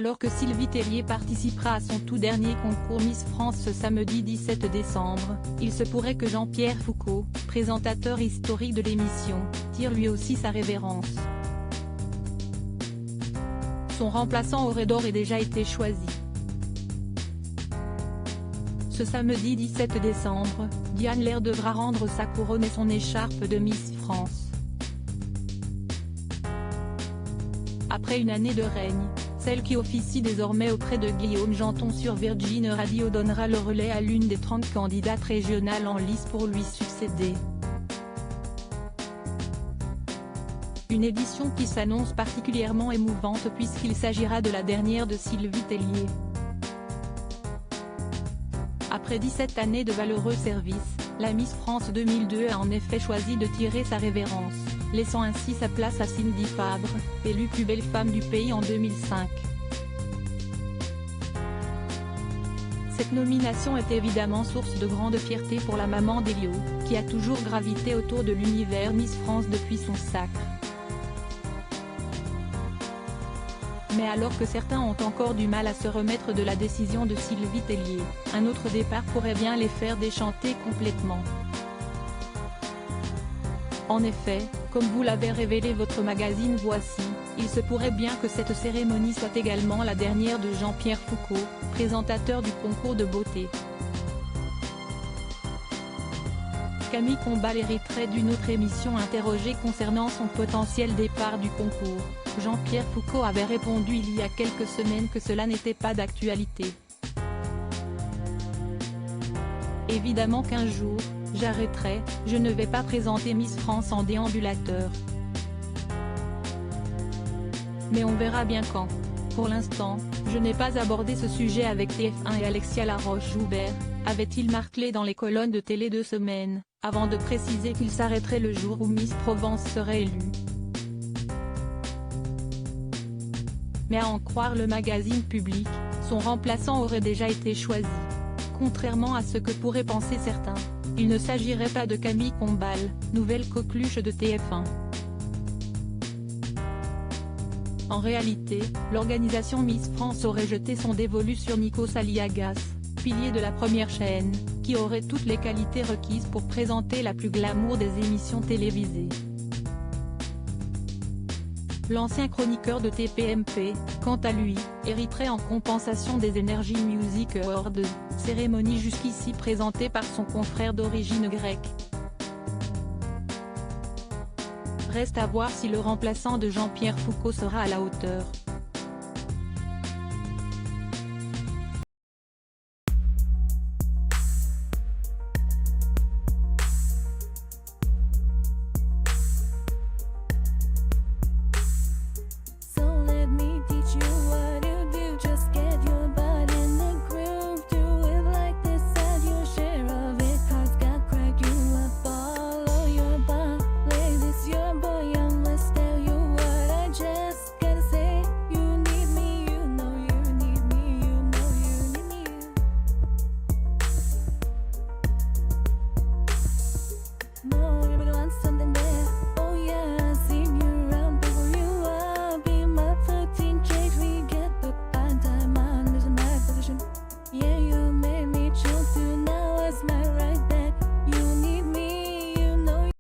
Alors que Sylvie Tellier participera à son tout dernier concours Miss France ce samedi 17 décembre, il se pourrait que Jean-Pierre Foucault, présentateur historique de l'émission, tire lui aussi sa révérence. Son remplaçant aurait d'ores et déjà été choisi. Ce samedi 17 décembre, Diane Lair devra rendre sa couronne et son écharpe de Miss France. Après une année de règne, celle qui officie désormais auprès de Guillaume Janton sur Virgin Radio donnera le relais à l'une des 30 candidates régionales en lice pour lui succéder. Une édition qui s'annonce particulièrement émouvante puisqu'il s'agira de la dernière de Sylvie Tellier. Après 17 années de valeureux services, la Miss France 2002 a en effet choisi de tirer sa révérence, laissant ainsi sa place à Cindy Fabre, élue plus belle femme du pays en 2005. Cette nomination est évidemment source de grande fierté pour la maman d'Elio, qui a toujours gravité autour de l'univers Miss France depuis son sacre. Mais alors que certains ont encore du mal à se remettre de la décision de Sylvie Tellier, un autre départ pourrait bien les faire déchanter complètement. En effet, comme vous l'avez révélé votre magazine Voici, il se pourrait bien que cette cérémonie soit également la dernière de Jean-Pierre Foucault, présentateur du concours de beauté. Camille Combal hériterait d'une autre émission interrogée concernant son potentiel départ du concours. Jean-Pierre Foucault avait répondu il y a quelques semaines que cela n'était pas d'actualité. Évidemment qu'un jour, j'arrêterai, je ne vais pas présenter Miss France en déambulateur. Mais on verra bien quand. Pour l'instant, je n'ai pas abordé ce sujet avec TF1 et Alexia Laroche-Joubert, avait-il martelé dans les colonnes de Télé 2 Semaines, avant de préciser qu'il s'arrêterait le jour où Miss Provence serait élue. Mais à en croire le magazine Public, son remplaçant aurait déjà été choisi. Contrairement à ce que pourraient penser certains, il ne s'agirait pas de Camille Combal, nouvelle coqueluche de TF1. En réalité, l'organisation Miss France aurait jeté son dévolu sur Nikos Aliagas, pilier de la première chaîne, qui aurait toutes les qualités requises pour présenter la plus glamour des émissions télévisées. L'ancien chroniqueur de TPMP, quant à lui, hériterait en compensation des Energy Music Awards, cérémonie jusqu'ici présentée par son confrère d'origine grecque. Reste à voir si le remplaçant de Jean-Pierre Foucault sera à la hauteur.